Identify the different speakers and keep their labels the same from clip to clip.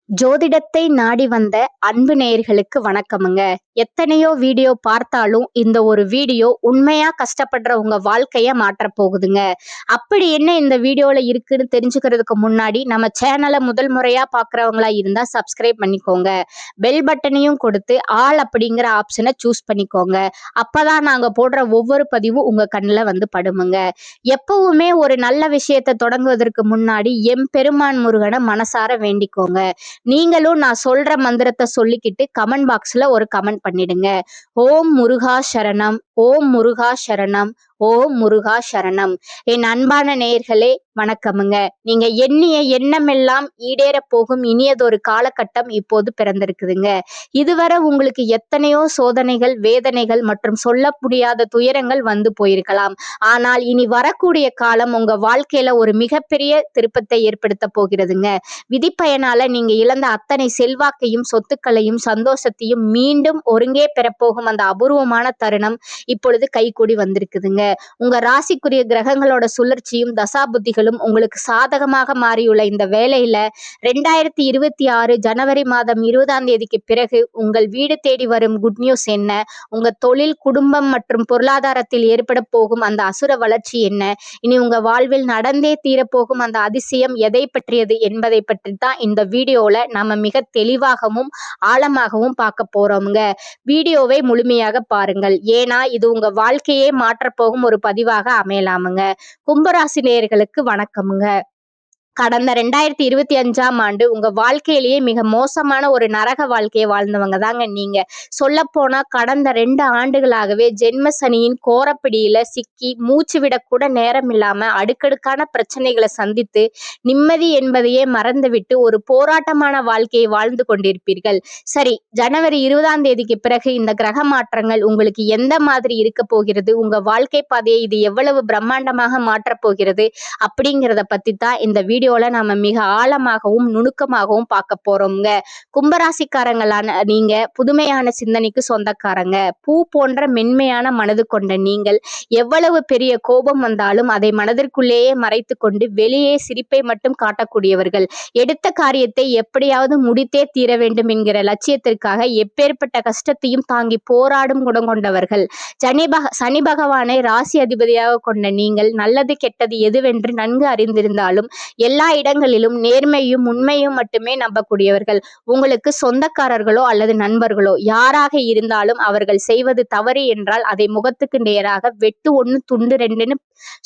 Speaker 1: ஜோதிடத்தை நாடி வந்த அன்பு நேயர்களுக்கு வணக்கமுங்க. எத்தனையோ வீடியோ பார்த்தாலும் இந்த ஒரு வீடியோ உண்மையா கஷ்டப்படுற உங்க வாழ்க்கைய மாற்றப் போகுதுங்க. அப்படி என்ன இந்த வீடியோல இருக்குன்னு தெரிஞ்சுக்கிறதுக்கு முன்னாடி நம்ம சேனலை முதல் முறையா பார்க்கறவங்களா இருந்தா சப்ஸ்கிரைப் பண்ணிக்கோங்க. பெல் பட்டனையும் கொடுத்து ஆல் அப்படிங்கிற ஆப்ஷனை சூஸ் பண்ணிக்கோங்க. அப்பதான் நாங்க போடுற ஒவ்வொரு பதிவும் உங்க கண்ணுல வந்து படுமுங்க. எப்பவுமே ஒரு நல்ல விஷயத்தை தொடங்குவதற்கு முன்னாடி எம்பெருமான் முருகனை மனசார வேண்டிக்கோங்க. நீங்களும் நான் சொல்ற மந்திரத்தை சொல்லிக்கிட்டு கமெண்ட் பாக்ஸ்ல ஒரு கமெண்ட் பண்ணிடுங்க. ஓம் முருகா சரணம், ஓம் முருகா சரணம், ஓம் முருகா சரணம். என் அன்பான நேயர்களே வணக்கமுங்க. நீங்க எண்ணிய எண்ணமெல்லாம் ஈடேற போகும் இனியதொரு காலகட்டம் இப்போது பிறந்திருக்குதுங்க. இதுவரை உங்களுக்கு எத்தனையோ சோதனைகள், வேதனைகள் மற்றும் சொல்ல முடியாத துயரங்கள் வந்து போயிருக்கலாம். ஆனால் இனி வரக்கூடிய காலம் உங்க வாழ்க்கையில ஒரு மிகப்பெரிய திருப்பத்தை ஏற்படுத்த போகிறதுங்க. விதிப்பயனால நீங்க இழந்த அத்தனை செல்வாக்கையும், சொத்துக்களையும், சந்தோஷத்தையும் மீண்டும் ஒருங்கே பெறப்போகும் அந்த அபூர்வமான தருணம் இப்பொழுது கைகூடி வந்திருக்குதுங்க. உங்க ராசிக்குரிய கிரகங்களோட சுழற்சியும் தசாபுத்திகளும் உங்களுக்கு சாதகமாக மாறியுள்ள இந்த வேளையில 2026 ஜனவரி மாதம் 20ஆம் தேதிக்கு பிறகு உங்கள் வீடு தேடி வரும் குட் நியூஸ் என்ன, உங்க தொழில், குடும்பம் மற்றும் பொருளாதாரத்தில் ஏற்பட போகும் அந்த அசுர வளர்ச்சி என்ன, இனி உங்க வாழ்வில் நடந்தே தீரப்போகும் அந்த அதிசயம் எதை பற்றியது என்பதை பற்றி தான் இந்த வீடியோல நாம மிக தெளிவாகவும் ஆழமாகவும் பார்க்க போறோம்ங்க. வீடியோவை முழுமையாக பாருங்கள். ஏன்னா இது உங்க வாழ்க்கையே மாற்றப்போகும் ஒரு பதிவாக அமையலாமுங்க. கும்பராசி நேயர்களுக்கு வணக்கமுங்க. கடந்த 2025ஆம் ஆண்டு உங்க வாழ்க்கையிலேயே மிக மோசமான ஒரு நரக வாழ்க்கையை வாழ்ந்தவங்க தாங்க நீங்க. சொல்ல போனா கடந்த 2 ஆண்டுகளாகவே ஜென்ம சனியின் கோரப்பிடியில சிக்கி மூச்சு விடக்கூட நேரம் இல்லாம அடுக்கடுக்கான பிரச்சனைகளை சந்தித்து நிம்மதி என்பதையே மறந்துவிட்டு ஒரு போராட்டமான வாழ்க்கையை வாழ்ந்து கொண்டிருப்பீர்கள். சரி, ஜனவரி 20ஆம் தேதிக்கு பிறகு இந்த கிரக மாற்றங்கள் உங்களுக்கு எந்த மாதிரி இருக்க போகிறது, உங்க வாழ்க்கை பாதையை இது எவ்வளவு பிரம்மாண்டமாக மாற்றப் போகிறது அப்படிங்கிறத பத்தி தான் இந்த வீடியோல நாம மிக ஆழமாகவும் நுணுக்கமாகவும் பார்க்க போறோம்ங்க. கும்பராசிக்காரங்களான நீங்க புதுமையான சிந்தனைக்கு சொந்தக்காரங்க. பூ போன்ற மென்மையான மனது கொண்ட நீங்கள் எவ்வளவு பெரிய கோபம் வந்தாலும் அதை மனதிற்குள்ளேயே மறைத்து கொண்டு வெளியே சிரிப்பை மட்டும் காட்டக்கூடியவர்கள். எடுத்த காரியத்தை எப்படியாவது முடித்தே தீர வேண்டும் என்கிற லட்சியத்திற்காக எப்பேற்பட்ட கஷ்டத்தையும் தாங்கி போராடும் குணம் கொண்டவர்கள். சனி பகவானை ராசி அதிபதியாக கொண்ட நீங்கள் நல்லது கெட்டது எதுவென்று நன்கு அறிந்திருந்தாலும் எல்லா இடங்களிலும் நேர்மையும் உண்மையும் மட்டுமே நம்பக்கூடியவர்கள். உங்களுக்கு சொந்தக்காரர்களோ அல்லது நண்பர்களோ யாராக இருந்தாலும் அவர்கள் செய்வது தவறு என்றால் அதை முகத்துக்கு நேராக வெட்டு 1 துண்டு 2ன்னு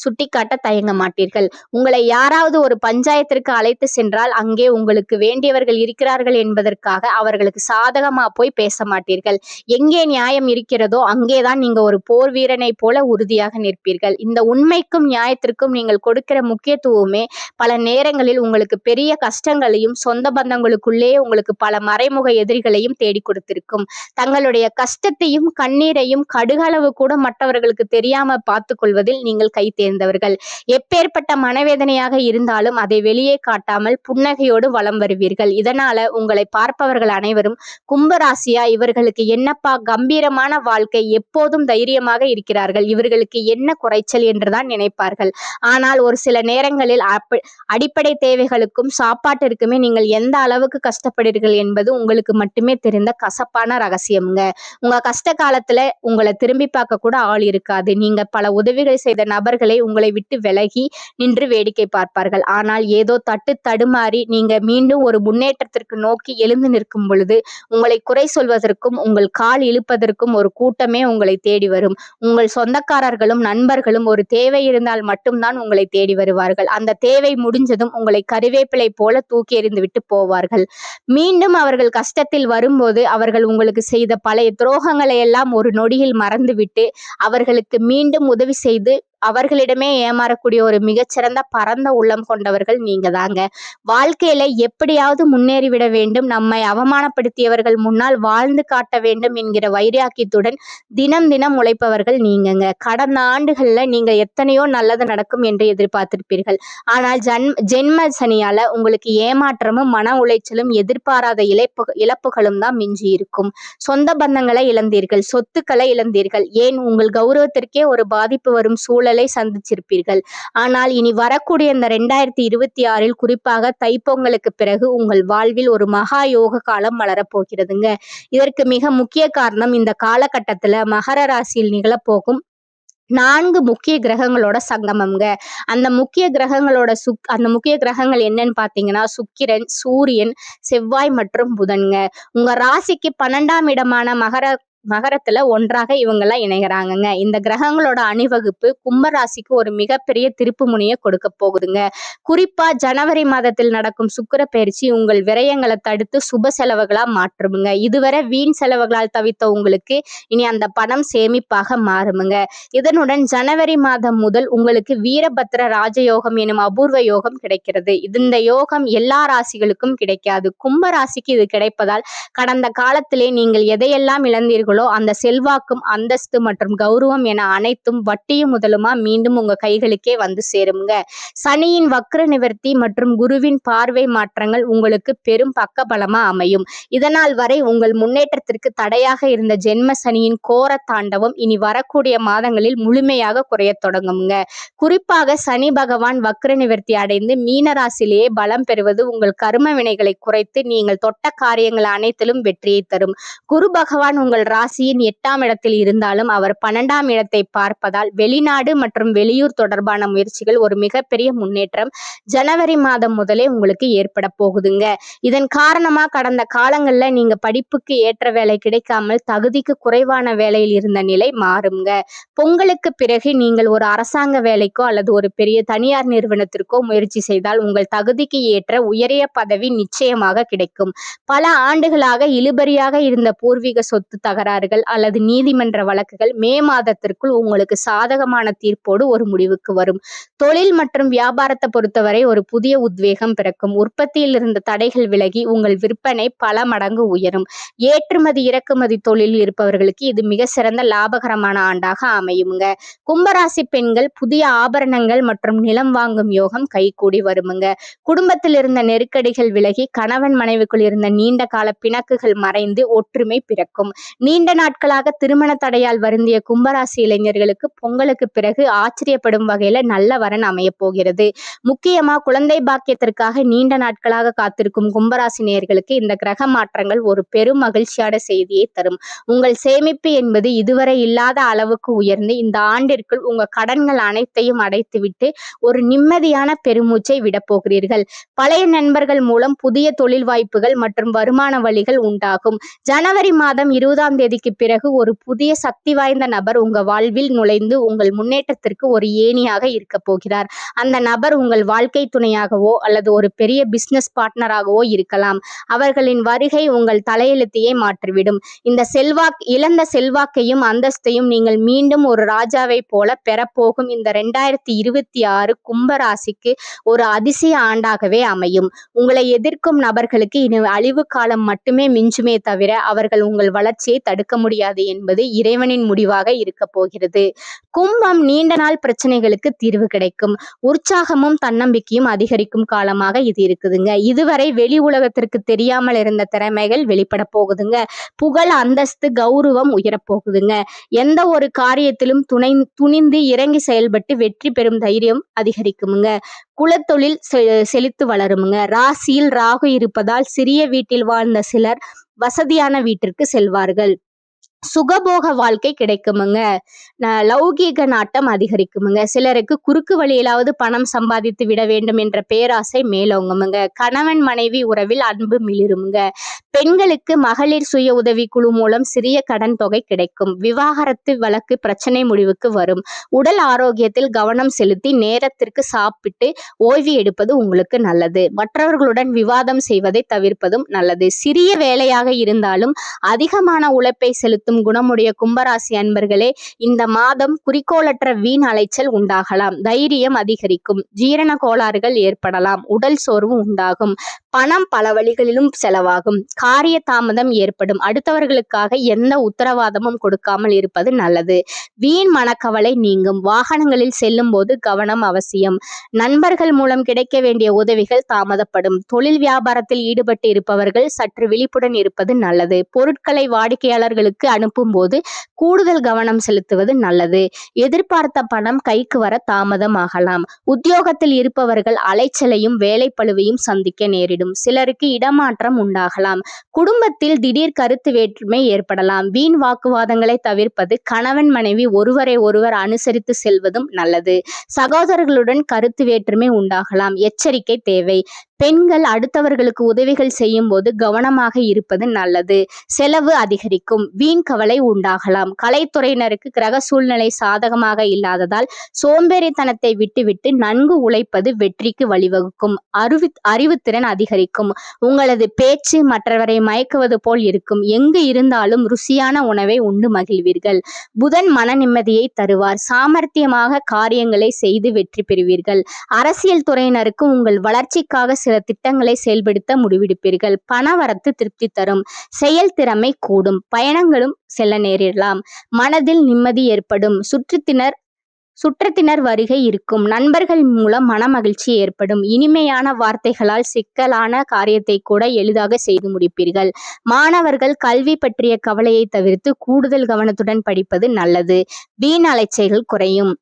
Speaker 1: சுட்டிக்காட்ட தயங்க மாட்டீர்கள். உங்களை யாராவது ஒரு பஞ்சாயத்திற்கு அழைத்து சென்றால் அங்கே உங்களுக்கு வேண்டியவர்கள் இருக்கிறார்கள் என்பதற்காக அவர்களுக்கு சாதகமா போய் பேச மாட்டீர்கள். எங்கே நியாயம் இருக்கிறதோ அங்கேதான் நீங்க ஒரு போர் வீரனை போல உறுதியாக நிற்பீர்கள். இந்த உண்மைக்கும் நியாயத்திற்கும் நீங்கள் கொடுக்கிற முக்கியத்துவமே பல நேரங்களில் உங்களுக்கு பெரிய கஷ்டங்களையும் சொந்த பந்தங்களுக்குள்ளே உங்களுக்கு பல மறைமுக எதிரிகளையும் தேடி கொடுத்திருக்கும். தங்களுடைய கஷ்டத்தையும் கண்ணீரையும் கடுகளவு கூட மற்றவர்களுக்கு தெரியாம பார்த்து கொள்வதில் நீங்கள் கை தேர்ந்தவர்கள். எப்பேற்பட்ட மனவேதனையாக இருந்தாலும் அதை வெளியே காட்டாமல் புன்னகையோடு வலம் வருவீர்கள். இதனால உங்களை பார்ப்பவர்கள் அனைவரும் கும்பராசியா, இவர்களுக்கு என்னப்பா கம்பீரமான வாழ்க்கை, எப்போதும் தைரியமாக இருக்கிறார்கள், இவர்களுக்கு என்ன குறைச்சல் என்றுதான் நினைப்பார்கள். ஆனால் ஒரு சில நேரங்களில் அடிப்படை தேவைகளுக்கும் சாப்பாட்டிற்குமே நீங்கள் எந்த அளவுக்கு கஷ்டப்படுறீர்கள் என்பது உங்களுக்கு மட்டுமே தெரிந்த கசப்பான ரகசியம்ங்க. உங்க கஷ்ட காலத்துல உங்களை திரும்பி பார்க்க கூட ஆள் இருக்காது. நீங்க பல உதவிகள் செய்த நபர்களை உங்களை விட்டு விலகி நின்று வேடிக்கை பார்ப்பார்கள். ஆனால் ஏதோ தடுமாறி நீங்க மீண்டும் ஒரு முன்னேற்றத்திற்கு நோக்கி எழுந்து நிற்கும் பொழுது உங்களை குறை சொல்வதற்கும் உங்கள் கால் இழுப்பதற்கும் ஒரு கூட்டமே உங்களை தேடி வரும். உங்கள் சொந்தக்காரர்களும் நண்பர்களும் ஒரு தேவை இருந்தால் மட்டும்தான் உங்களை தேடி வருவார்கள். அந்த தேவை முடிஞ்சதும் உங்களை கருவேப்பிலை போல தூக்கி எறிந்து விட்டு போவார்கள். மீண்டும் அவர்கள் கஷ்டத்தில் வரும்போது அவர்கள் உங்களுக்கு செய்த பழைய துரோகங்களை எல்லாம் ஒரு நொடியில் மறந்துவிட்டு அவர்களுக்கு மீண்டும் உதவி செய்து அவர்களிடமே ஏமாறக்கூடிய ஒரு மிகச்சிறந்த பரந்த உள்ளம் கொண்டவர்கள் நீங்க தாங்க. வாழ்க்கையில எப்படியாவது முன்னேறிவிட வேண்டும், நம்மை அவமானப்படுத்தியவர்கள் முன்னால் வாழ்ந்து காட்ட வேண்டும் என்கிற வைராக்கியத்துடன் தினம் தினம் உழைப்பவர்கள் நீங்கங்க. கடந்த ஆண்டுகள்ல நீங்க எத்தனையோ நல்லது நடக்கும் என்று எதிர்பார்த்திருப்பீர்கள். ஆனால் ஜென்ம சனியால உங்களுக்கு ஏமாற்றமும் மன உளைச்சலும் எதிர்பாராத இழப்புகளும் தான் மிஞ்சி இருக்கும். சொந்த பந்தங்களை இழந்தீர்கள், சொத்துக்களை இழந்தீர்கள், ஏன் உங்கள் கௌரவத்திற்கே ஒரு பாதிப்பு வரும் சூழல் சூழலை சந்திச்சிருப்பீர்கள். ஆனால் இனி வரக்கூடிய இந்த 2026 குறிப்பாக தைப்பொங்கலுக்கு பிறகு உங்கள் வாழ்வில் ஒரு மகா யோக காலம் மலரப்போகிறதுங்க. இதற்கு மிக முக்கிய காரணம் இந்த காலகட்டத்துல மகர ராசியில் நிகழப்போகும் 4 முக்கிய கிரகங்களோட சங்கமம்ங்க. அந்த முக்கிய கிரகங்கள் என்னன்னு பார்த்தீங்கன்னா, சுக்கிரன், சூரியன், செவ்வாய் மற்றும் புதன்ங்க. உங்க ராசிக்கு 12ஆம் இடமான மகரத்துல ஒன்றாக இவங்கெல்லாம் இணைகிறாங்கங்க. இந்த கிரகங்களோட அணிவகுப்பு கும்ப ராசிக்கு ஒரு மிகப்பெரிய திருப்பு முனையை கொடுக்க போகுதுங்க. குறிப்பா ஜனவரி மாதத்தில் நடக்கும் சுக்கிர பயிற்சி உங்கள் விரயங்களை தடுத்து சுப செலவுகளா மாற்றுமுங்க. இதுவரை வீண் செலவுகளால் தவித்த உங்களுக்கு இனி அந்த பணம் சேமிப்பாக மாறுமுங்க. இதனுடன் ஜனவரி மாதம் முதல் உங்களுக்கு வீரபத்ர ராஜயோகம் எனும் அபூர்வ யோகம் கிடைக்கிறது. இந்த யோகம் எல்லா ராசிகளுக்கும் கிடைக்காது. கும்ப ராசிக்கு இது கிடைப்பதால் கடந்த காலத்திலே நீங்கள் எதையெல்லாம் இழந்தீர்கள் அந்த செல்வாக்கும் அந்தஸ்து மற்றும் கௌரவம் என அனைத்தும் வட்டியும் முதலுமா மீண்டும் உங்க கைகளுக்கே வந்து சேருங்க. சனியின் வக்ர நிவர்த்தி மற்றும் குருவின் பார்வை மாற்றங்கள் உங்களுக்கு பெரும் பக்கபலமா அமையும். இதனால் வரை உங்கள் முன்னேற்றத்திற்கு தடையாக இருந்த ஜென்ம சனியின் கோர தாண்டவம் இனி வரக்கூடிய மாதங்களில் முழுமையாக குறைய தொடங்குங்க. குறிப்பாக சனி பகவான் வக்ர நிவர்த்தி அடைந்து மீனராசிலேயே பலம் பெறுவது உங்கள் கர்ம வினைகளை குறைத்து நீங்கள் தொட்ட காரியங்கள் அனைத்திலும் வெற்றியை தரும். குரு பகவான் உங்கள் ராசியின் 8ஆம் இடத்தில் இருந்தாலும் அவர் 12ஆம் இடத்தை பார்ப்பதால் வெளிநாடு மற்றும் வெளியூர் தொடர்பான முயற்சிகள் ஒரு மிகப்பெரிய முன்னேற்றம் ஜனவரி மாதம் முதலே உங்களுக்கு ஏற்பட போகுதுங்க. இதன் காரணமா கடந்த காலங்கள்ல நீங்க படிப்புக்கு ஏற்ற வேலை கிடைக்காமல் தகுதிக்கு குறைவான வேலையில் இருந்த நிலை மாறுங்க. பொங்கலுக்கு பிறகு நீங்கள் ஒரு அரசாங்க வேலைக்கோ அல்லது ஒரு பெரிய தனியார் நிறுவனத்திற்கோ முயற்சி செய்தால் உங்கள் தகுதிக்கு ஏற்ற உயரிய பதவி நிச்சயமாக கிடைக்கும். பல ஆண்டுகளாக இழுபறியாக இருந்த பூர்வீக சொத்து தகராறுகள் அல்லது நீதிமன்ற வழக்குகள் மே மாதத்திற்குள் உங்களுக்கு சாதகமான தீர்ப்போடு ஒரு முடிவுக்கு வரும். தொழில் மற்றும் வியாபாரத்தை பொறுத்தவரை ஒரு புதிய உத்வேகம் பிறக்கும். உற்பத்தியில் இருந்த தடைகள் விலகி உங்கள் விற்பனை பல மடங்கு உயரும். ஏற்றுமதி இறக்குமதி தொழிலில் இருப்பவர்களுக்கு இது மிக சிறந்த லாபகரமான ஆண்டாக அமையுங்க. கும்பராசி பெண்கள் புதிய ஆபரணங்கள் மற்றும் நிலம் வாங்கும் யோகம் கைகூடி வருமுங்க. குடும்பத்தில் இருந்த நெருக்கடிகள் விலகி கணவன் மனைவிக்குள் இருந்த நீண்ட கால பிணக்குகள் மறைந்து ஒற்றுமை பிறக்கும். நீண்ட நாட்களாக திருமண தடையால் வருந்திய கும்பராசி இளைஞர்களுக்கு பொங்கலுக்கு பிறகு ஆச்சரியப்படும் வகையில நல்ல வரன் அமைய போகிறது. முக்கியமா குழந்தை பாக்கியத்திற்காக நீண்ட நாட்களாக காத்திருக்கும் கும்பராசி நேயர்களுக்கு இந்த கிரக மாற்றங்கள் ஒரு பெரும் மகிழ்ச்சியான செய்தியை தரும். உங்கள் சேமிப்பு என்பது இதுவரை இல்லாத அளவுக்கு உயர்ந்து இந்த ஆண்டிற்குள் உங்க கடன்கள் அனைத்தையும் அடைத்துவிட்டு ஒரு நிம்மதியான பெருமூச்சை விட போகிறீர்கள். பழைய நண்பர்கள் மூலம் புதிய தொழில் வாய்ப்புகள் மற்றும் வருமான வழிகள் உண்டாகும். ஜனவரி மாதம் 20ஆம் தேதிக்கு பிறகு ஒரு புதிய சக்தி வாய்ந்த நபர் உங்க வாழ்வில் நுழைந்து உங்கள் முன்னேற்றத்திற்கு ஒரு ஏணியாக இருக்க போகிறார். அந்த நபர் உங்கள் வாழ்க்கை துணையாகவோ அல்லது ஒரு பெரிய பிசினஸ் பார்ட்னராகவோ இருக்கலாம். அவர்களின் வருகை உங்கள் தலையெழுத்தையே மாற்றிவிடும். இழந்த செல்வாக்கையும் அந்தஸ்தையும் நீங்கள் மீண்டும் ஒரு ராஜாவை போல பெறப்போகும் இந்த 2026 கும்பராசிக்கு ஒரு அதிசய ஆண்டாகவே அமையும். உங்களை எதிர்க்கும் நபர்களுக்கு இனி அழிவு காலம் மட்டுமே மிஞ்சுமே தவிர அவர்கள் உங்கள் வளர்ச்சியை தடுக்க முடியாது என்பது இறைவனின் முடிவாக இருக்க போகிறது. கும்பம் நீண்ட நாள் பிரச்சனைகளுக்கு தீர்வு கிடைக்கும். உற்சாகமும் தன்னம்பிக்கையும் அதிகரிக்கும் காலமாக இது இருக்குதுங்க. இதுவரை வெளி உலகத்திற்கு தெரியாமல் இருந்த திறமைகள் வெளிப்பட போகுதுங்க. புகழ் அந்தஸ்து கௌரவம் உயரப்போகுதுங்க. எந்த ஒரு காரியத்திலும் துணிந்து இறங்கி செயல்பட்டு வெற்றி பெறும் தைரியம் அதிகரிக்குமுங்க. குலத்தொழில் செழித்து வளருமுங்க. ராசியில் ராகு இருப்பதால் சிறிய வீட்டில் வாழ்ந்த சிலர் வசதியான வீட்டிற்கு செல்வார்கள். சுகபோக வாழ்க்கை கிடைக்குமுங்க. லௌகீக நாட்டம் அதிகரிக்குமுங்க. சிலருக்கு குறுக்கு வழியிலாவது பணம் சம்பாதித்து விட வேண்டும் என்ற பேராசை மேலோங்குமுங்க. கணவன் மனைவி உறவில் அன்பு மிளிருமுங்க. பெண்களுக்கு மகளிர் சுய உதவி குழு மூலம் சிறிய கடன் தொகை கிடைக்கும். விவாகரத்து வழக்கு பிரச்சனை முடிவுக்கு வரும். உடல் ஆரோக்கியத்தில் கவனம் செலுத்தி நேரத்திற்கு சாப்பிட்டு ஓய்வு எடுப்பது உங்களுக்கு நல்லது. மற்றவர்களுடன் விவாதம் செய்வதை தவிர்ப்பதும் நல்லது. சிறிய வேலையாக இருந்தாலும் அதிகமான உழைப்பை செலுத்தும் குணமுடைய கும்பராசி அன்பர்களே, இந்த மாதம் குறிக்கோளற்ற வீண் அலைச்சல் உண்டாகலாம். தைரியம் அதிகரிக்கும். ஜீரண கோளாறுகள் ஏற்படலாம். உடல் சோர்வு உண்டாகும். பணம் பல வழிகளிலும் செலவாகும். காரிய தாமதம் ஏற்படும். அடுத்தவர்களுக்காக எந்த உத்தரவாதமும் கொடுக்காமல் இருப்பது நல்லது. வீண் மனக்கவலை நீங்கும். வாகனங்களில் செல்லும் போது கவனம் அவசியம். நண்பர்கள் மூலம் கிடைக்க வேண்டிய உதவிகள் தாமதப்படும். தொழில் வியாபாரத்தில் ஈடுபட்டு இருப்பவர்கள் சற்று விழிப்புடன் இருப்பது நல்லது. பொருட்களை வாடிக்கையாளர்களுக்கு அனுப்பும் போது கூடுதல் கவனம் செலுத்துவது நல்லது. எதிர்பார்த்த பணம் கைக்கு வர தாமதமாகலாம். உத்தியோகத்தில் இருப்பவர்கள் அலைச்சலையும் வேலைப்பளுவையும் சந்திக்க நேரிடும். சிலருக்கு இடமாற்றம் உண்டாகலாம். குடும்பத்தில் திடீர் கருத்து வேற்றுமை ஏற்படலாம். வீண் வாக்குவாதங்களை தவிர்ப்பது, கணவன் மனைவி ஒருவரை ஒருவர் அனுசரித்து செல்வதும் நல்லது. சகோதரர்களுடன் கருத்து வேற்றுமை உண்டாகலாம். எச்சரிக்கை தேவை. பெண்கள் அடுத்தவர்களுக்கு உதவிகள் செய்யும் போது கவனமாக இருப்பது நல்லது. செலவு அதிகரிக்கும். வீண் கவலை உண்டாகலாம். கலைத்துறையினருக்கு கிரக சூழ்நிலை சாதகமாக இல்லாததால் சோம்பேறித்தனத்தை விட்டுவிட்டு நன்கு உழைப்பது வெற்றிக்கு வழிவகுக்கும். அறிவுத்திறன் அதிகரிக்கும். உங்களது பேச்சு மற்றவரை மயக்குவது போல் இருக்கும். எங்கு இருந்தாலும் ருசியான உணவை உண்டு மகிழ்வீர்கள். புதன் மன நிம்மதியை தருவார். சாமர்த்தியமாக காரியங்களை செய்து வெற்றி பெறுவீர்கள். அரசியல் துறையினருக்கு உங்கள் வளர்ச்சிக்காக சில திட்டங்களை செயல்படுத்த முடிவெடுப்பீர்கள். பணவரத்து திருப்தி தரும். செயல்திறமை கூடும். பயணங்களும் செல்ல நேரிடலாம். மனதில் நிம்மதி ஏற்படும். சுற்றத்தினர் வருகை இருக்கும். நண்பர்கள் மூலம் மனமகிழ்ச்சி ஏற்படும். இனிமையான வார்த்தைகளால் சிக்கலான காரியத்தை கூட எளிதாக செய்து முடிப்பீர்கள். மாணவர்கள் கல்வி பற்றிய கவலையை தவிர்த்து கூடுதல் கவனத்துடன் படிப்பது நல்லது. வீண் அலைச்சல்கள் குறையும்.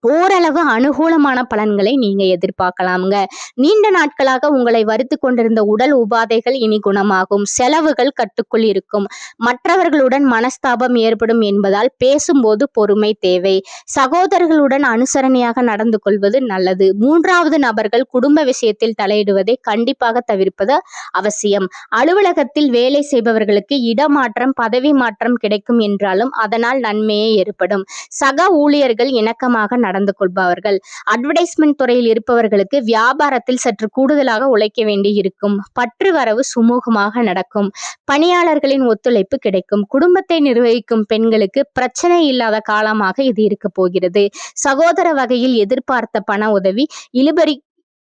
Speaker 1: ஓரளவு அனுகூலமான பலன்களை நீங்க எதிர்பார்க்கலாமுங்க. நீண்ட நாட்களாக உங்களை வருத்தி கொண்டிருந்த உடல் உபாதைகள் இனி குணமாகும். செலவுகள் கட்டுக்குள் இருக்கும். மற்றவர்களுடன் மனஸ்தாபம் ஏற்படும் என்பதால் பேசும்போது பொறுமை தேவை. சகோதரர்களுடன் அனுசரணையாக நடந்து கொள்வது நல்லது. மூன்றாவது நபர்கள் குடும்ப விஷயத்தில் தலையிடுவதை கண்டிப்பாக தவிர்ப்பது அவசியம். அலுவலகத்தில் வேலை செய்பவர்களுக்கு இடமாற்றம், பதவி மாற்றம் கிடைக்கும் என்றாலும் அதனால் நன்மையே ஏற்படும். சக ஊழியர்கள் இணக்கமாக நடந்து கொள்பவர்கள். அட்வர்டைஸ்மெண்ட் துறையில் இருப்பவர்களுக்கு வியாபாரத்தில் சற்று கூடுதலாக உழைக்க வேண்டி இருக்கும். பற்று வரவு சுமூகமாக நடக்கும். பணியாளர்களின் ஒத்துழைப்பு கிடைக்கும். குடும்பத்தை நிர்வகிக்கும் பெண்களுக்கு பிரச்சனை இல்லாத காலமாக இது இருக்க போகிறது. சகோதர வகையில் எதிர்பார்த்த பண உதவி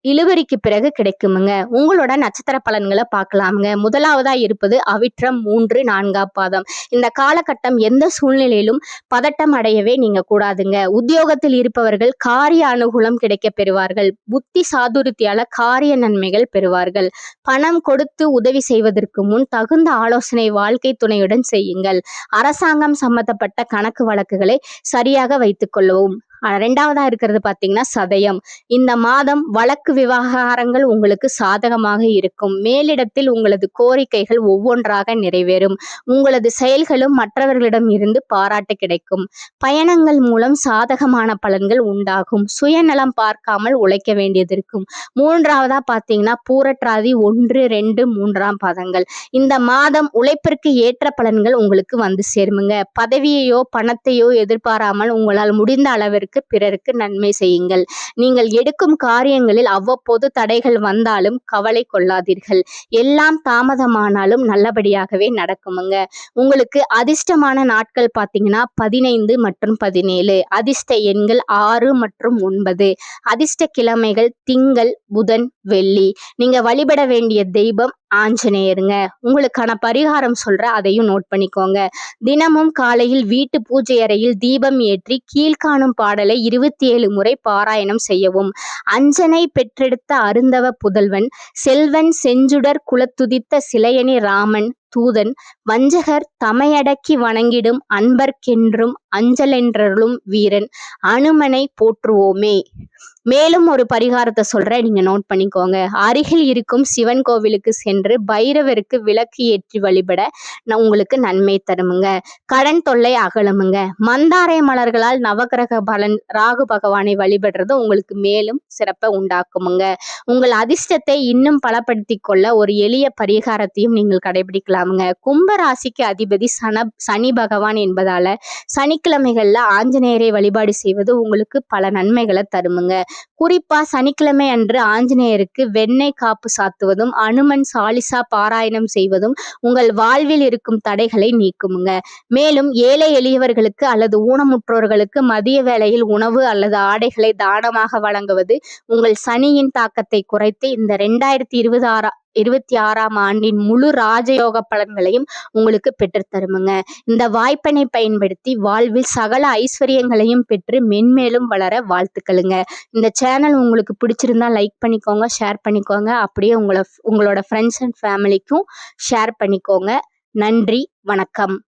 Speaker 1: இழுபறிக்கு பிறகு கிடைக்குமுங்க. உங்களோட நட்சத்திர பலன்களை பார்க்கலாமுங்க. முதலாவதா இருப்பது அவிட்டம் 3, 4ஆம் பாதம். இந்த காலகட்டம் எந்த சூழ்நிலையிலும் பதட்டம் அடையவே நீங்க கூடாதுங்க. உத்தியோகத்தில் இருப்பவர்கள் காரிய அனுகூலம் கிடைக்க பெறுவார்கள். புத்தி சாதுரியத்தால காரிய நன்மைகள் பெறுவார்கள். பணம் கொடுத்து உதவி செய்வதற்கு முன் தகுந்த ஆலோசனை வாழ்க்கை துணையுடன் செய்யுங்கள். அரசாங்கம் சம்பந்தப்பட்ட கணக்கு வழக்குகளை சரியாக வைத்துக் கொள்ளவும். ரெண்டாவதா இருக்கிறது பாத்தீங்கன்னா சதயம். இந்த மாதம் வழக்கு விவகாரங்கள் உங்களுக்கு சாதகமாக இருக்கும். மேலிடத்தில் உங்களது கோரிக்கைகள் ஒவ்வொன்றாக நிறைவேறும். உங்களது செயல்களும் மற்றவர்களிடம் இருந்து பாராட்டு கிடைக்கும். பயணங்கள் மூலம் சாதகமான பலன்கள் உண்டாகும். சுயநலம் பார்க்காமல் உழைக்க வேண்டியது இருக்கும். மூன்றாவதா பாத்தீங்கன்னா பூரட்டாதி 1, 2, 3ஆம் பாதங்கள். இந்த மாதம் உழைப்பிற்கு ஏற்ற பலன்கள் உங்களுக்கு வந்து சேருமுங்க. பதவியையோ பணத்தையோ எதிர்பாராமல் உங்களால் முடிந்த அளவிற்கு பிறருக்கு நன்மை செய்யுங்கள். நீங்கள் எடுக்கும் காரியங்களில் அவ்வப்போது தடைகள் வந்தாலும் கவலை கொள்ளாதீர்கள். எல்லாம் தாமதமானாலும் நல்லபடியாகவே நடக்குமுங்க. உங்களுக்கு அதிர்ஷ்டமான நாட்கள் பார்த்தீங்கன்னா 15 மற்றும் 17. அதிர்ஷ்ட எண்கள் 6 மற்றும் 9. அதிர்ஷ்ட கிழமைகள் திங்கள், புதன், வெள்ளி. நீங்க வழிபட வேண்டிய தெய்வம் ஆஞ்சநேயருங்க. உங்களுக்கான பரிகாரம் சொல்ற, அதையும் நோட் பண்ணிக்கோங்க. தினமும் காலையில் வீட்டு பூஜை அறையில் தீபம் ஏற்றி கீழ்காணும் பாடலை 27 முறை பாராயணம் செய்யவும். அஞ்சனை பெற்றெடுத்த அருந்தவ புதல்வன், செல்வன் செஞ்சுடர் குலத்துதித்த சிலையணி ராமன் தூதன், வஞ்சகர் தமையடக்கி வணங்கிடும் அன்பர்க்கென்றும் அஞ்சலென்றருளும் வீரன், அனுமனை போற்றுவோமே. மேலும் ஒரு பரிகாரத்தை சொல்றேன், நீங்க நோட் பண்ணிக்கோங்க. அருகில் இருக்கும் சிவன் கோவிலுக்கு சென்று பைரவருக்கு விளக்கு ஏற்றி வழிபட உங்களுக்கு நன்மை தருமுங்க. கடன் தொல்லை அகலுமுங்க. மந்தாரை மலர்களால் நவகிரக பலன் ராகு பகவானை வழிபடுறது உங்களுக்கு மேலும் சிறப்பை உண்டாக்குமுங்க. உங்கள் அதிர்ஷ்டத்தை இன்னும் பலப்படுத்தி கொள்ள ஒரு எளிய பரிகாரத்தையும் நீங்கள் கடைபிடிக்கலாமுங்க. கும்பராசிக்கு அதிபதி சனி பகவான் என்பதால சனிக்கிழமைகள்ல ஆஞ்சநேயரை வழிபாடு செய்வது உங்களுக்கு பல நன்மைகளை தருமுங்க. குறிப்பா சனிக்கிழமை அன்று ஆஞ்சநேயருக்கு வெண்ணெய் காப்பு சாத்துவதும் அனுமன் சாலிசா பாராயணம் செய்வதும் உங்கள் வாழ்வில் இருக்கும் தடைகளை நீக்குமுங்க. மேலும் ஏழை எளியவர்களுக்கு அல்லது ஊனமுற்றோர்களுக்கு மதிய வேளையில் உணவு அல்லது ஆடைகளை தானமாக வழங்குவது உங்கள் சனியின் தாக்கத்தை குறைத்து இந்த 2026ஆம் ஆண்டின் முழு ராஜயோக பலன்களையும் உங்களுக்கு பெற்றுத்தருமுங்க. இந்த வாய்ப்பினை பயன்படுத்தி வாழ்வில் சகல ஐஸ்வர்யங்களையும் பெற்று மென்மேலும் வளர வாழ்த்துக்களுங்க. இந்த சேனல் உங்களுக்கு பிடிச்சிருந்தா லைக் பண்ணிக்கோங்க, ஷேர் பண்ணிக்கோங்க. அப்படியே உங்களோட ஃப்ரெண்ட்ஸ் அண்ட் ஃபேமிலிக்கும் ஷேர் பண்ணிக்கோங்க. நன்றி, வணக்கம்.